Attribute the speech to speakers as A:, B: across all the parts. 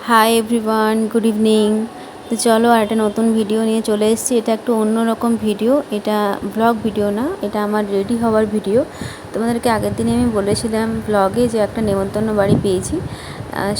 A: Hi everyone, good evening. তো চলো আর একটা নতুন ভিডিও নিয়ে চলে এসেছি। এটা একটু অন্যরকম ভিডিও, এটা ব্লগ ভিডিও না, এটা আমার রেডি হওয়ার ভিডিও। তোমাদেরকে আগের দিনে আমি বলেছিলাম ব্লগে যে একটা নেমন্তন্ন বাড়ি পেয়েছি,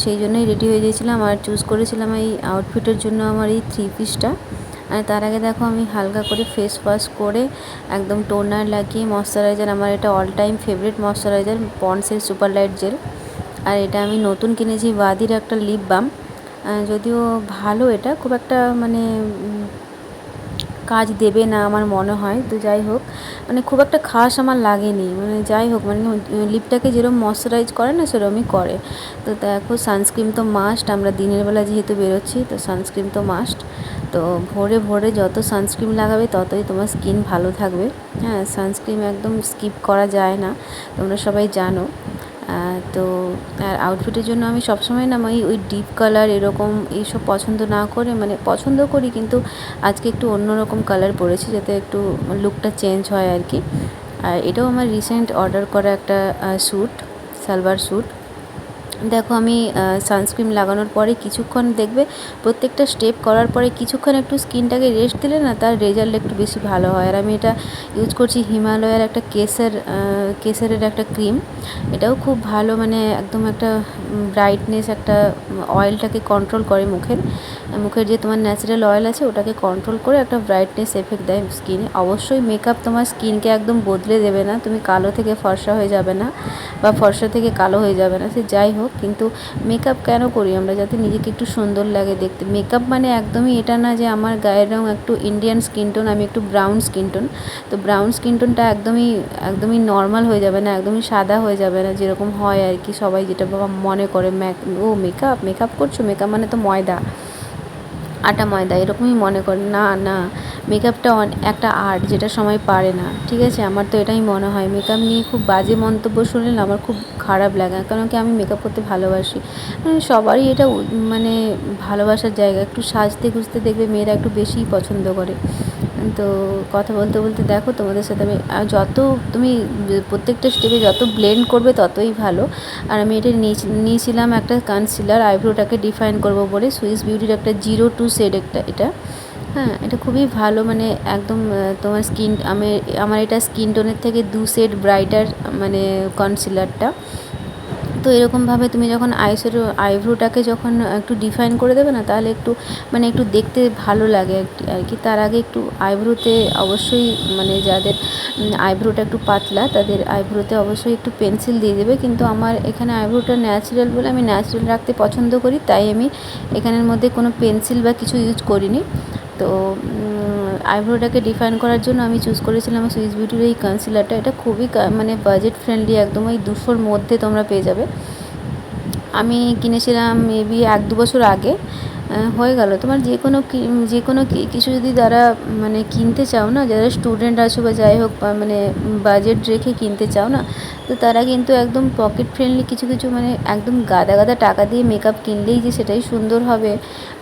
A: সেই জন্যই রেডি হয়ে গিয়েছিলাম আর চুজ করেছিলাম এই আউটফিটের জন্য আমার এই 3 পিসটা। আর তার আগে দেখো আমি হালকা করে ফেস ওয়াশ করে একদম টোনার লাগিয়ে ময়শ্চারাইজার, আমার এটা অল টাইম ফেভারিট ময়শ্চারাইজার পন্ডসের সুপার লাইট জেল। আর এটা আমি নতুন কিনেছি ওয়াদির একটা লিপ বাম, যদিও ভালো, এটা খুব একটা মানে কাজ দেবে না আমার মনে হয়। তো যাই হোক, মানে খুব একটা খাস আমার লাগেনি, মানে যাই হোক, মানে লিপটাকে যেরকম ময়শ্চারাইজ করে না সেরকমই করে। তো দেখো সানস্ক্রিন তো মাস্ট, আমরা দিনের বেলা যেহেতু বেরোচ্ছি তো সানস্ক্রিন তো মাস্ট। তো ভোরে ভোরে যত সানস্ক্রিন লাগাবে ততই তোমার স্কিন ভালো থাকবে। হ্যাঁ, সানস্ক্রিন একদম স্কিপ করা যায় না, তোমরা সবাই জানো। তো আর আউটফিটের জন্য আমি সবসময় না ওই ডিপ কালার এরকম এইসব পছন্দ না করে, মানে পছন্দ করি কিন্তু আজকে একটু অন্যরকম কালার পরেছি যাতে একটু লুকটা চেঞ্জ হয় আর কি। আর এটাও আমার রিসেন্ট অর্ডার করা একটা স্যুট, সালোয়ার স্যুট। দেখো আমি সানস্ক্রিন লাগানোর পরে কিছুক্ষণ দেখবে, প্রত্যেকটা স্টেপ করার পরে কিছুক্ষণ একটু স্কিনটাকে রেস্ট দিলে না তার রেজাল্ট একটু বেশি ভালো হয়। আর আমি এটা ইউজ করছি হিমালয়ের একটা কেসারের একটা ক্রিম। এটাও খুব ভালো, মানে একদম একটা ব্রাইটনেস, একটা অয়েলটাকে কন্ট্রোল করে, মুখের যে তোমার ন্যাচারাল অয়েল আছে ওটাকে কন্ট্রোল করে একটা ব্রাইটনেস এফেক্ট দেয় স্কিনে। অবশ্যই মেকআপ তোমার স্কিনকে একদম বদলে দেবে না, তুমি কালো থেকে ফর্সা হয়ে যাবে না বা ফর্সা থেকে কালো হয়ে যাবে না, সে যাই হোক। কিন্তু মেকআপ কেন করি আমরা? যাতে নিজেকে একটু সুন্দর লাগে দেখতে। মেকআপ মানে একদমই এটা না যে আমার গায়ের রঙ একটু ইন্ডিয়ান স্কিন টোন, আমি একটু ব্রাউন স্কিন টোন, তো ব্রাউন স্কিন টোনটা একদমই নর্মাল হয়ে যাবে না, একদমই সাদা হয়ে যাবে না, যেরকম হয় আর কি সবাই যেটা মনে করে মেকআপ করছো, মেকআপ মানে তো ময়দা, আটা ময়দা এরকমই মনে করে। না না, মেকআপটা একটা আর্ট, যেটা সবাই পারে না, ঠিক আছে? আমার তো এটাই মনে হয়। মেকআপ নিয়ে খুব বাজে মন্তব্য শুনলে না আমার খুব খারাপ লাগে, কারণ কি আমি মেকআপ করতে ভালোবাসি। সবারই এটা মানে ভালোবাসার জায়গা, একটু সাজতে গুজতে দেখবে মেয়েরা একটু বেশিই পছন্দ করে। তো কথা বলতে বলতে দেখো তোমাদের সাথে আমি যত তুমি প্রত্যেকটা স্টেপে যত ব্লেন্ড করবে ততই ভালো। আর আমি এটা নিয়েছিলাম একটা কনসিলার, আইব্রোটাকে ডিফাইন করব বলে, সুইস বিউটির একটা 02 শেড এটা। হ্যাঁ, এটা খুবই ভালো, মানে একদম তোমার আমার এটা স্কিন টোনের থেকে 2 শেড ব্রাইটার, মানে কনসিলারটা। তো এরকমভাবে তুমি যখন আইব্রোটাকে যখন একটু ডিফাইন করে দেবে না, তাহলে একটু মানে একটু দেখতে ভালো লাগে আর কি। তার আগে একটু আইব্রোতে অবশ্যই, মানে যাদের আইব্রোটা একটু পাতলা তাদের আইব্রোতে অবশ্যই একটু পেন্সিল দিয়ে দেবে। কিন্তু আমার এখানে আইব্রোটা ন্যাচারাল বলে আমি ন্যাচারাল রাখতে পছন্দ করি, তাই আমি এখানের মধ্যে কোনো পেন্সিল বা কিছু ইউজ করিনি। তো আইব্রোটাকে ডিফাইন করার জন্য আমি চুজ করেছিলাম সুইস বিউটির এই কনসিলারটা। এটা খুবই মানে বাজেট ফ্রেন্ডলি, একদম ওই 200-র মধ্যে তোমরা পেয়ে যাবে। আমি কিনেছিলাম মেবি 1-2 বছর আগে। হয়ে গেল তোমার যে কোনো কিছু যদি তারা মানে কিনতে চাও না, যারা স্টুডেন্ট আছো বা যাই হোক, মানে বাজেট রেখে কিনতে চাও না, তো তারা কিন্তু একদম পকেট ফ্রেন্ডলি কিছু মানে একদম গাদা গাদা টাকা দিয়ে মেকআপ কিনলেই যে সেটাই সুন্দর হবে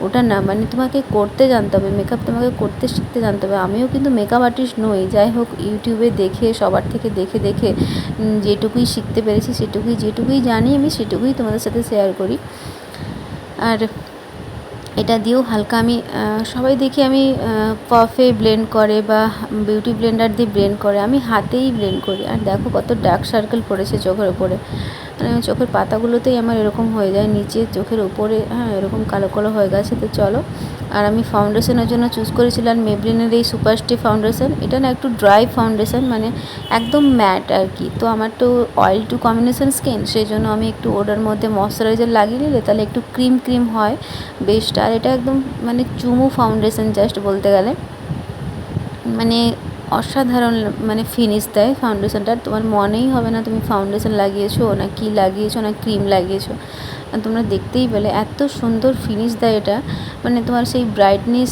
A: ওটা না, মানে তোমাকে করতে জানতে হবে মেকআপ, তোমাকে করতে শিখতে জানতে হবে। আমিও কিন্তু মেকআপ আর্টিস্ট নই, যাই হোক ইউটিউবে দেখে সবার থেকে দেখে দেখে যেটুকুই শিখতে পেরেছি যেটুকুই জানি আমি সেটুকুই তোমাদের সাথে শেয়ার করি। আর এটা দিয়েও হালকা আমি সবাই দেখি আমি পাফে ব্লেন্ড করে বা বিউটি ব্লেন্ডার দিয়ে ব্লেন্ড করে, আমি হাতেই ব্লেন্ড করি। আর দেখো কত ডার্ক সার্কেল পড়েছে চোখের ওপরে, মানে চোখের পাতাগুলোতেই আমার এরকম হয়ে যায়, নিচে চোখের ওপরে হ্যাঁ এরকম কালো কালো হয়ে গেছে। তো চলো, আর আমি ফাউন্ডেশনের জন্য চুজ করেছিলাম মেবলিনের এই সুপার স্টে ফাউন্ডেশন। এটা না একটু ড্রাই ফাউন্ডেশন, মানে একদম ম্যাট আর কি। তো আমার তো অয়েল টু কম্বিনেশন স্কিন, সেই জন্য আমি একটু ওটার মধ্যে ময়শ্চারাইজার লাগিয়ে নিলে তাহলে একটু ক্রিম হয় বেস্ট। আর এটা একদম মানে চুমু ফাউন্ডেশন জাস্ট বলতে গেলে, মানে অসাধারণ মানে ফিনিশ দেয় ফাউন্ডেশনটা। তোমার মনেই হবে না তুমি ফাউন্ডেশন লাগিয়েছো না কি লাগিয়েছো না ক্রিম লাগিয়েছো, তোমরা দেখতেই পেলে এত সুন্দর ফিনিশ দেয় এটা। মানে তোমার সেই ব্রাইটনেস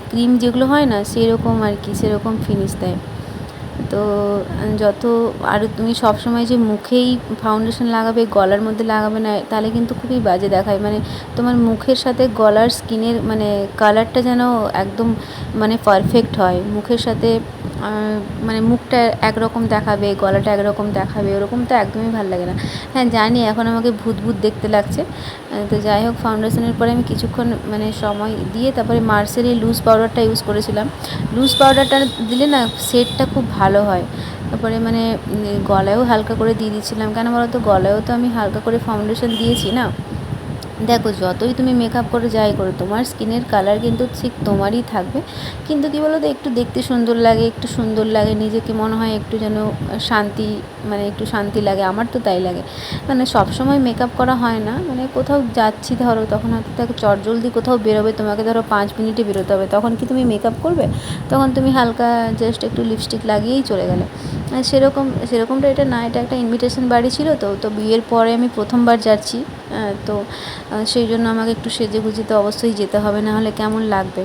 A: ক্রিম যেগুলো হয় না সেরকম আর কি, সেরকম ফিনিশ দেয়। তো যত আর তুমি সবসময় যে মুখেই ফাউন্ডেশন লাগাবে, গলার মধ্যে লাগাবে না, তাহলে কিন্তু খুবই বাজে দেখায়। মানে তোমার মুখের সাথে গলার স্কিনের মানে কালারটা যেন একদম মানে পারফেক্ট হয়। মুখের সাথে মানে মুখটা একরকম দেখাবে, গলাটা একরকম দেখাবে, ওরকম তো একদমই ভালো লাগে না। হ্যাঁ জানি এখন আমাকে ভূত ভূত দেখতে লাগছে। তো যাই হোক, ফাউন্ডেশনের পরে আমি কিছুক্ষণ মানে সময় দিয়ে তারপরে মার্সের এই লুজ পাউডারটা ইউজ করেছিলাম। লুজ পাউডারটা দিলে না শেডটা খুব ভালো হয়। তারপরে মানে গলায়ও হালকা করে দিয়ে দিচ্ছিলাম, কেন বলো তো, গলায়ও তো আমি হালকা করে ফাউন্ডেশন দিয়েছি না। দেখো যতই তুমি মেকআপ করে যাই করো, তোমার স্কিনের কালার কিন্তু ঠিক তোমারই থাকবে। কিন্তু কী বলো তো, একটু দেখতে সুন্দর লাগে, একটু সুন্দর লাগে, নিজেকে মনে হয় একটু যেন শান্তি, মানে একটু শান্তি লাগে। আমার তো তাই লাগে। মানে সবসময় মেকআপ করা হয় না, মানে কোথাও যাচ্ছি ধরো, তখন হয়তো তাকে চটজলদি কোথাও বেরোবে, তোমাকে ধরো 5 মিনিটে বেরোতে হবে, তখন কি তুমি মেকআপ করবে? তখন তুমি হালকা জাস্ট একটু লিপস্টিক লাগিয়েই চলে গেলে। সেরকমটা এটা না, এটা একটা ইনভিটেশন বাড়ি ছিল। তো বিয়ের পরে আমি প্রথমবার যাচ্ছি। তো সেই জন্য আমাকে একটু সেজেগুজে তো অবশ্যই যেতে হবে, না হলে কেমন লাগবে।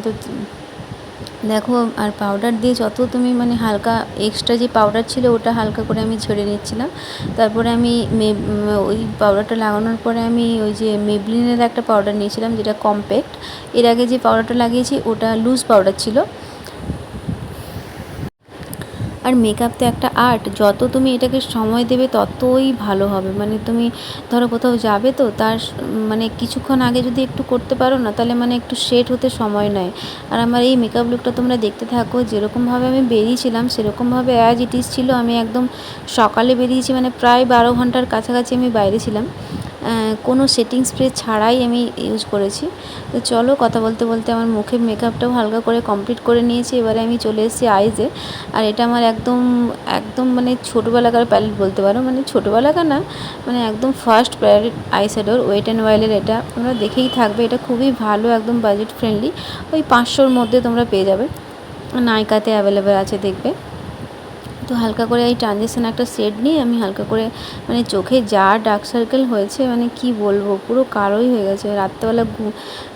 A: তো দেখো, আর পাউডার দিয়ে যত তুমি মানে হালকা এক্সট্রা যে পাউডার ছিল ওটা হালকা করে আমি ঝেড়ে নিচ্ছিলাম। তারপরে আমি ওই পাউডারটা লাগানোর পরে আমি ওই যে মেবলিনের একটা পাউডার নিয়েছিলাম, যেটা কম্প্যাক্ট। এর আগে যে পাউডারটা লাগিয়েছি ওটা লুজ পাউডার ছিল। আর মেকআপ তো একটা আর্ট, যত তুমি এটাকে সময় দেবে ততই ভালো হবে। মানে তুমি ধরো কোথাও যাবে, তো তার মানে কিছুক্ষণ আগে যদি একটু করতে পারো না, তাহলে মানে একটু সেট হতে সময় নেয়। আর আমার এই মেকআপ লুকটা তোমরা দেখতে থাকো। যেরকমভাবে আমি বেরিয়েছিলাম সেরকমভাবে অ্যাজ ইট ইজ ছিল। আমি একদম সকালে বেরিয়েছি, মানে প্রায় 12 ঘন্টার কাছাকাছি আমি বাইরে ছিলাম। কোনো সেটিং স্প্রে ছাড়াই আমি ইউজ করেছি। তো চলো, কথা বলতে বলতে আমার মুখের মেকআপটাও হালকা করে কমপ্লিট করে নিয়েছি। এবারে আমি চলে এসেছি আইজে। আর এটা আমার একদম একদম মানে ছোটোবেলাকার প্যালেট বলতে পারো, মানে ছোটোবেলাকার না, মানে একদম ফার্স্ট প্যালেট আই শ্যাডোর ওয়েট অ্যান্ড ওয়াইল্ডের। এটা তোমরা দেখেই থাকবে, এটা খুবই ভালো, একদম বাজেট ফ্রেন্ডলি। ওই 500-র মধ্যে তোমরা পেয়ে যাবে, নাইকাতে অ্যাভেলেবেল আছে দেখবে। তো হালকা করে এই ট্রানজিশন একটা শেড নিয়ে আমি হালকা করে মানে চোখে যা ডার্ক সার্কেল হয়েছে, মানে কি বলবো, পুরো কালোই হয়ে গেছে। রাত্রেবেলা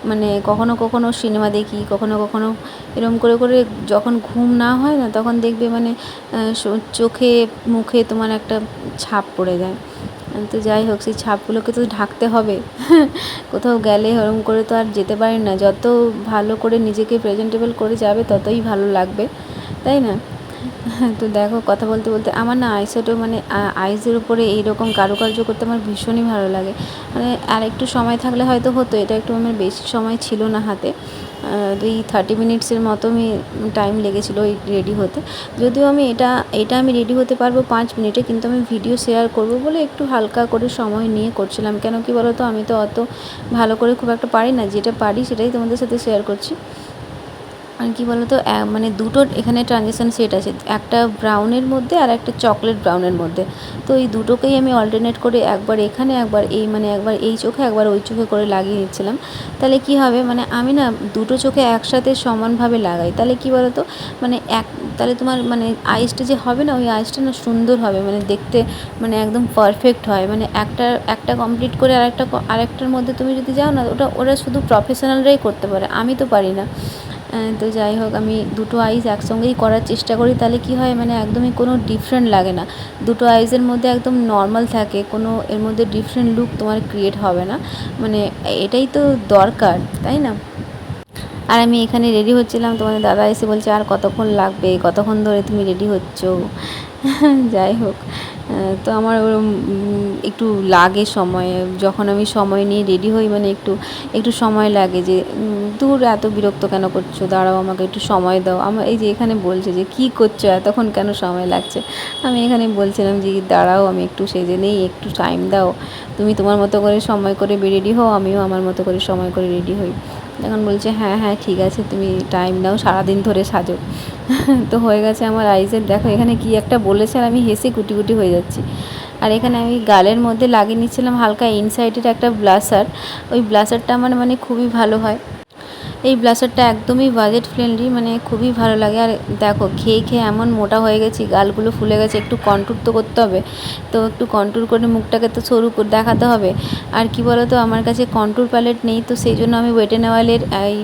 A: মানে কখনো কখনো সিনেমা দেখি, কখনো কখনো এরম করে করে যখন ঘুম না হয় না, তখন দেখবে মানে চোখে মুখে তোমার একটা ছাপ পড়ে যায়। তো যাই হোক, সেই ছাপগুলোকে তো ঢাকতে হবে। কোথাও গেলে ওরম করে তো আর যেতে পারি না। যত ভালো করে নিজেকে প্রেজেন্টেবল করে যাবে ততই ভালো লাগবে, তাই না? তো দেখো, কথা বলতে বলতে আমার না আইশ্যাডো মানে আইসের উপরে এইরকম কারুকার্য করতে আমার ভীষণই ভালো লাগে। মানে আর একটু সময় থাকলে হয়তো হতো, এটা একটু আমার বেশি সময় ছিল না হাতে। এই 30 মিনিটসের মতো আমি টাইম লেগেছিলো এই রেডি হতে। যদিও আমি এটা আমি রেডি হতে পারবো 5 মিনিটে, কিন্তু আমি ভিডিও শেয়ার করব বলে একটু হালকা করে সময় নিয়ে করছিলাম। কেন কি বলো তো, আমি তো অত ভালো করে খুব একটা পারি না, যেটা পারি সেটাই তোমাদের সাথে শেয়ার করছি। আর কী বলো তো, মানে দুটোর এখানে ট্রানজিশন সেট আছে, একটা ব্রাউনের মধ্যে আর একটা চকলেট ব্রাউনের মধ্যে। তো এই দুটোকেই আমি অল্টারনেট করে একবার এখানে, একবার এই মানে একবার এই চোখে, একবার ওই চোখে করে লাগিয়ে নিচ্ছিলাম। তাহলে কি হবে, মানে আমি না দুটো চোখে একসাথে সমানভাবে লাগাই, তাহলে কি বলো তো, মানে তাহলে তোমার মানে আইসটা যে হবে না, ওই আইসটা না সুন্দর হবে, মানে দেখতে মানে একদম পারফেক্ট হয়। মানে একটা কমপ্লিট করে আরেকটার মধ্যে তুমি যদি যাও না, ওরা শুধু প্রফেশনালরাই করতে পারে, আমি তো পারি না। তো যাই হোক, আমি দুটো আইস একসঙ্গেই করার চেষ্টা করি, তাহলে কি হয় মানে একদমই কোনো ডিফারেন্ট লাগে না। দুটো আইসের মধ্যে একদম নর্মাল থাকে, কোনো এর মধ্যে ডিফারেন্ট লুক তোমার ক্রিয়েট হবে না। মানে এটাই তো দরকার, তাই না? আর আমি এখানে রেডি হচ্ছিলাম, তোমাদের দাদা এসে বলছে আর কতক্ষণ লাগবে, কতক্ষণ ধরে তুমি রেডি হচ্ছ। যাই হোক, তো আমার ওরম একটু লাগে সময়, যখন আমি সময় নিয়ে রেডি হই, মানে একটু একটু সময় লাগে যে দূর এত বিরক্ত কেন করছো, দাঁড়াও আমাকে একটু সময় দাও। আমার এই যে এখানে বলছে যে কী করছো, এতক্ষণ কেন সময় লাগছে। আমি এখানে বলছিলাম যে দাঁড়াও, আমি একটু সেজে নেই, একটু টাইম দাও। তুমি তোমার মতো করে সময় করে রেডি হও, আমিও আমার মতো করে সময় করে রেডি হই। এখন বলছে হ্যাঁ হ্যাঁ ঠিক আছে, তুমি টাইম নাও, সারাদিন ধরে সাজো। তো হয়ে গেছে আমার আইসের। দেখো এখানে কি একটা বলেছে, আর আমি হেসে কুটি কুটি হয়ে যাচ্ছি। আর এখানে আমি গালের মধ্যে লাগিয়ে নিচ্ছিলাম হালকা ইনসাইডের একটা ব্লাশার। ওই ব্লাশারটা আমার মানে খুবই ভালো হয়। এই ব্লাশারটা একদমই বাজেট ফ্রেন্ডলি, মানে খুবই ভালো লাগে। আর দেখো খেয়ে খেয়ে এমন মোটা হয়ে গেছি, গালগুলো ফুলে গেছে, একটু কন্ট্যুর তো করতে হবে, তো একটু কন্ট্যুর করে মুখটাকে তো সরু করে দেখাতে হবে। আর কি বলো তো, আমার কাছে কন্ট্যুর প্যালেট নেই, তো সেই জন্য আমি ওয়েট এন্ড ওয়াইলের এই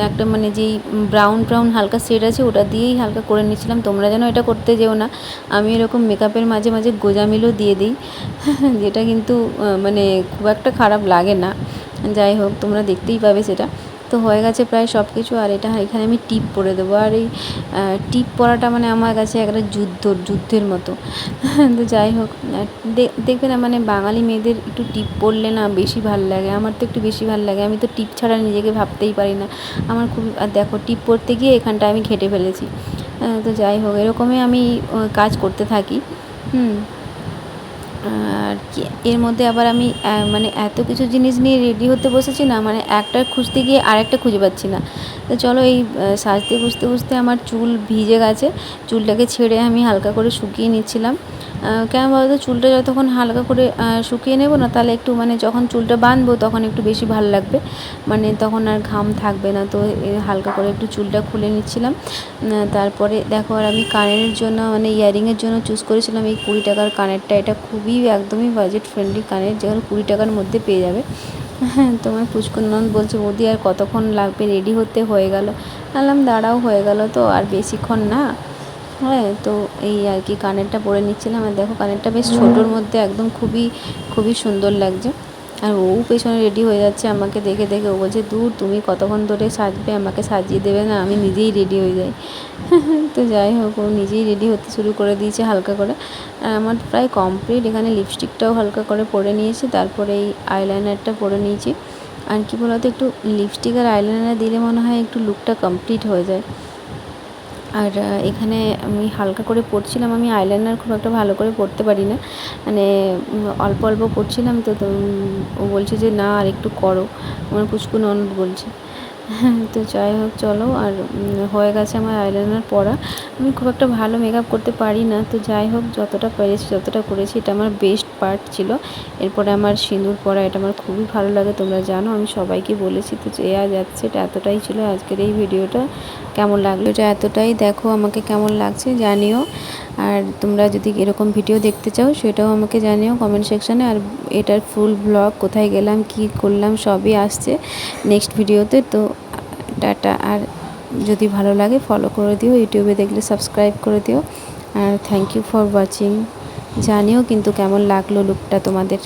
A: একটা মানে যেই ব্রাউন ব্রাউন হালকা শেড আছে ওটা দিয়েই হালকা করে নিচ্ছিলাম। তোমরা যেন এটা করতে যেও না, আমি এরকম মেকআপের মাঝে মাঝে গোজামিলও দিয়ে দিই যেটা কিন্তু মানে খুব একটা খারাপ লাগে না। যাই হোক, তোমরা দেখতেই পাবে সেটা। তো হয়ে গেছে প্রায় সব কিছু। আর এখানে আমি টিপ পরে দেবো। আর এই টিপ পরাটা মানে আমার কাছে একটা যুদ্ধের মতো তো যাই হোক, দেখবে না মানে বাঙালি মেয়েদের একটু টিপ পরলে না বেশি ভাল লাগে। আমার তো একটু বেশি ভাল লাগে, আমি তো টিপ ছাড়া নিজেকে ভাবতেই পারি না। আমার খুব, আর দেখো টিপ পরতে গিয়ে এখানটা আমি ঘেঁটে ফেলেছি। তো যাই হোক, এরকমই আমি কাজ করতে থাকি। আর কি এর মধ্যে আবার আমি মানে এত কিছু জিনিস নিয়ে রেডি হতে বসেছি না, মানে একটা খুঁজতে গিয়ে আরেকটা খুঁজে পাচ্ছি না। তো চলো, এই সাজতে খুঁজতে খুঁজতে আমার চুল ভিজে গেছে, চুলটাকে ছেড়ে আমি হালকা করে শুকিয়ে নিচ্ছিলাম। কেন বলো তো, চুলটা যতক্ষণ হালকা করে শুকিয়ে নেবো না, তাহলে একটু মানে যখন চুলটা বাঁধবো তখন একটু বেশি ভালো লাগবে, মানে তখন আর ঘাম থাকবে না। তো হালকা করে একটু চুলটা খুলে নিচ্ছিলাম। তারপরে দেখো, আর আমি কানের জন্য মানে ইয়ারিংয়ের জন্য চুজ করেছিলাম এই 20 টাকার কানেরটা। এটা খুবই একদমই বাজেট ফ্রেন্ডলি কানের, যেখানে 20 টাকার মধ্যে পেয়ে যাবে। হ্যাঁ, তোমার পুষ্করনন্দ বলছে, বৌদি আর কতক্ষণ লাগবে রেডি হতে, হয়ে গেল? বললাম দাঁড়াও, হয়ে গেল তো, আর বেশিক্ষণ না। হ্যাঁ, তো এই আর কি কানেরটা পরে নিচ্ছিলাম। আর দেখো কানেরটা বেশ ছোটোর মধ্যে একদম খুবই খুবই সুন্দর লাগছে। আর ও পেছনে রেডি হয়ে যাচ্ছে আমাকে দেখে দেখে। ও বলছে, দূর তুমি কতক্ষণ ধরে সাজবে, আমাকে সাজিয়ে দেবে না, আমি নিজেই রেডি হয়ে যাই তো যাই হোক, ও নিজেই রেডি হতে শুরু করে দিয়েছে হালকা করে। আর আমার প্রায় কমপ্লিট। এখানে লিপস্টিকটাও হালকা করে পরে নিয়েছি, তারপরে এই আইলাইনারটা পরে নিয়েছি। আর কি বলতো, একটু লিপস্টিক আর আইলাইনার দিলে মনে হয় একটু লুকটা কমপ্লিট হয়ে যায়। আর এখানে আমি হালকা করে পরছিলাম। আমি আইলাইনার খুব একটা ভালো করে পরতে পারি না, মানে অল্প অল্প পরছিলাম। তো ও বলছে যে না আর একটু করো, আমার পুচকু ননদ বলছে তো যাই হোক চলো। আর হয়ে গেছে আমার আইলাইনার পরা। আমি খুব একটা ভালো মেকআপ করতে পারি না, তো যাই হোক যতটা পেরেছি যতটা করেছি, এটা আমার বেস্ট পার্ট ছিল। এরপরে আমার সিঁদুর পরা, এটা আমার খুবই ভালো লাগে, তোমরা জানো, আমি সবাইকে বলেছি। তো যে আজ যাচ্ছে, এটা এতটাই ছিল আজকের এই ভিডিওটা। কেমন লাগলো এটা এতটাই, দেখো আমাকে কেমন লাগছে জানিও। আর তোমরা যদি এরকম ভিডিও দেখতে চাও সেটাও আমাকে জানিও কমেন্ট সেকশানে। আর এটার ফুল ব্লগ, কোথায় গেলাম কি করলাম সবই আসছে নেক্সট ভিডিওতে। তো টাটা। আর যদি ভালো লাগে ফলো করে দিও, ইউটিউবে দেখলে সাবস্ক্রাইব করে দিও। আর থ্যাংক ইউ ফর ওয়াচিং। জানিও কিন্তু কেমন লাগলো লুকটা তোমাদের।